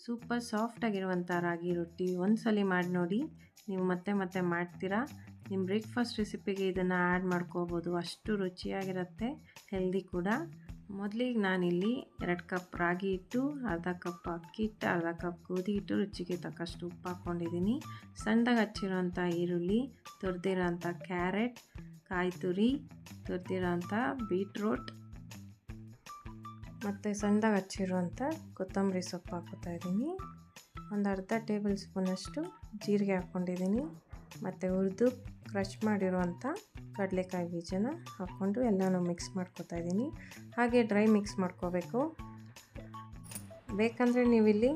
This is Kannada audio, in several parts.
ಸೂಪರ್ ಸಾಫ್ಟಾಗಿರುವಂಥ ರಾಗಿ ರೊಟ್ಟಿ ಒಂದ್ಸಲ ಮಾಡಿ ನೋಡಿ, ನೀವು ಮತ್ತೆ ಮತ್ತೆ ಮಾಡ್ತೀರಾ. ನಿಮ್ಮ ಬ್ರೇಕ್ಫಾಸ್ಟ್ ರೆಸಿಪಿಗೆ ಇದನ್ನು ಆ್ಯಡ್ ಮಾಡ್ಕೋಬೋದು, ಅಷ್ಟು ರುಚಿಯಾಗಿರುತ್ತೆ, ಹೆಲ್ದಿ ಕೂಡ. ಮೊದಲಿಗೆ ನಾನಿಲ್ಲಿ 2 ಕಪ್ ರಾಗಿ ಹಿಟ್ಟು, ಅರ್ಧ ಕಪ್ ಅಕ್ಕಿ ಹಿಟ್ಟು, ಅರ್ಧ ಕಪ್ ಗೋಧಿ ಹಿಟ್ಟು, ರುಚಿಗೆ ತಕ್ಕಷ್ಟು ಉಪ್ಪು ಹಾಕ್ಕೊಂಡಿದ್ದೀನಿ. ಸಣ್ಣದಾಗಿ ಹಚ್ಚಿರೋಂಥ ಈರುಳ್ಳಿ, ತುರಿದಿರೋಂಥ ಕ್ಯಾರೆಟ್, ಕಾಯಿ ತುರಿ, ತುರಿದಿರೋಂಥ ಬೀಟ್ರೋಟ್ ಮತ್ತು ಸಣ್ಣದಾಗಿ ಹಚ್ಚಿರುವಂಥ ಕೊತ್ತಂಬರಿ ಸೊಪ್ಪು ಹಾಕ್ಕೊತಾ ಇದ್ದೀನಿ. ಒಂದು ಅರ್ಧ ಟೇಬಲ್ ಸ್ಪೂನಷ್ಟು ಜೀರಿಗೆ ಹಾಕ್ಕೊಂಡಿದ್ದೀನಿ ಮತ್ತು ಹುರಿದು ಕ್ರಷ್ ಮಾಡಿರುವಂಥ ಕಡಲೆಕಾಯಿ ಬೀಜನ ಹಾಕ್ಕೊಂಡು ಎಲ್ಲನೂ ಮಿಕ್ಸ್ ಮಾಡ್ಕೊತಾ ಇದ್ದೀನಿ. ಹಾಗೆ ಡ್ರೈ ಮಿಕ್ಸ್ ಮಾಡ್ಕೋಬೇಕು. ಬೇಕಂದರೆ ನೀವಿಲ್ಲಿ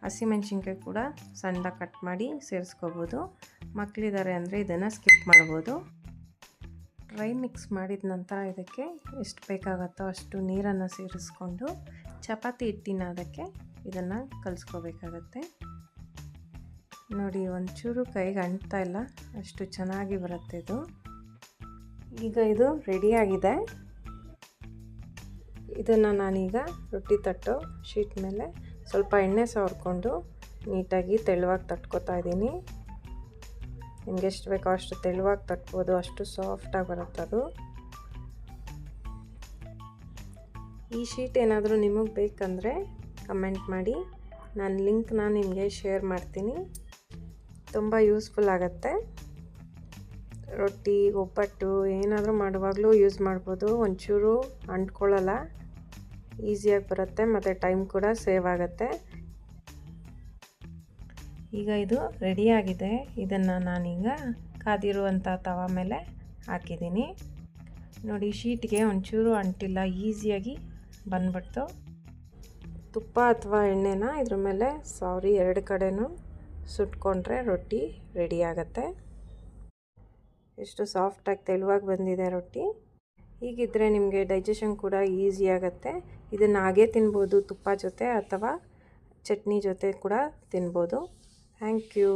ಹಸಿಮೆಣ್ಸಿನ್ಕಾಯಿ ಕೂಡ ಸಣ್ಣದಾಗಿ ಕಟ್ ಮಾಡಿ ಸೇರಿಸ್ಕೋಬೋದು. ಮಕ್ಕಳಿದ್ದಾರೆ ಅಂದರೆ ಇದನ್ನು ಸ್ಕಿಪ್ ಮಾಡ್ಬೋದು. ಡ್ರೈ ಮಿಕ್ಸ್ ಮಾಡಿದ ನಂತರ ಇದಕ್ಕೆ ಎಷ್ಟು ಬೇಕಾಗುತ್ತೋ ಅಷ್ಟು ನೀರನ್ನು ಸೇರಿಸ್ಕೊಂಡು ಚಪಾತಿ ಹಿಟ್ಟಿನ ಅದಕ್ಕೆ ಇದನ್ನು ಕಲಿಸ್ಕೋಬೇಕಾಗತ್ತೆ. ನೋಡಿ, ಒಂಚೂರು ಕೈಗೆ ಅಂಟ್ತಾ ಇಲ್ಲ, ಅಷ್ಟು ಚೆನ್ನಾಗಿ ಬರುತ್ತೆ ಇದು. ಈಗ ಇದು ರೆಡಿಯಾಗಿದೆ. ಇದನ್ನು ನಾನೀಗ ರೊಟ್ಟಿ ತಟ್ಟೋ ಶೀಟ್ ಮೇಲೆ ಸ್ವಲ್ಪ ಎಣ್ಣೆ ಸವರ್ಕೊಂಡು ನೀಟಾಗಿ ತೆಳುವಾಗಿ ತಟ್ಕೊತಾ ಇದ್ದೀನಿ. ನಿಮ್ಗೆ ಎಷ್ಟು ಬೇಕೋ ಅಷ್ಟು ತೆಳುವಾಗಿ ತಟ್ಬೋದು, ಅಷ್ಟು ಸಾಫ್ಟಾಗಿ ಬರುತ್ತೆ ಅದು. ಈ ಶೀಟ್ ಏನಾದರೂ ನಿಮಗೆ ಬೇಕಂದರೆ ಕಮೆಂಟ್ ಮಾಡಿ, ನಾನು ಲಿಂಕ್ನ ನಿಮಗೆ ಶೇರ್ ಮಾಡ್ತೀನಿ. ತುಂಬ ಯೂಸ್ಫುಲ್ ಆಗುತ್ತೆ. ರೊಟ್ಟಿ, ಒಬ್ಬಟ್ಟು ಏನಾದರೂ ಮಾಡುವಾಗಲೂ ಯೂಸ್ ಮಾಡ್ಬೋದು. ಒಂಚೂರು ಅಂಟ್ಕೊಳ್ಳಲ್ಲ, ಈಸಿಯಾಗಿ ಬರುತ್ತೆ ಮತ್ತು ಟೈಮ್ ಕೂಡ ಸೇವ್ ಆಗುತ್ತೆ. ಈಗ ಇದು ರೆಡಿಯಾಗಿದೆ. ಇದನ್ನು ನಾನೀಗ ಕಾದಿರುವಂಥ ತವ ಮೇಲೆ ಹಾಕಿದ್ದೀನಿ. ನೋಡಿ, ಶೀಟ್ಗೆ ಒಂಚೂರು ಅಂಟಿಲ್ಲ, ಈಸಿಯಾಗಿ ಬಂದ್ಬಿಡ್ತು. ತುಪ್ಪ ಅಥವಾ ಎಣ್ಣೆನ ಇದ್ರ ಮೇಲೆ 2 ಕಡೆನೂ ಸುಟ್ಕೊಂಡ್ರೆ ರೊಟ್ಟಿ ರೆಡಿಯಾಗತ್ತೆ. ಎಷ್ಟು ಸಾಫ್ಟಾಗಿ ತೆಳುವಾಗಿ ಬಂದಿದೆ ರೊಟ್ಟಿ. ಹೀಗಿದ್ದರೆ ನಿಮಗೆ ಡೈಜೆಷನ್ ಕೂಡ ಈಸಿ ಆಗುತ್ತೆ. ಇದನ್ನು ಹಾಗೆ ತಿನ್ಬೋದು ತುಪ್ಪ ಜೊತೆ ಅಥವಾ ಚಟ್ನಿ ಜೊತೆ ಕೂಡ ತಿನ್ಬೋದು. Thank you.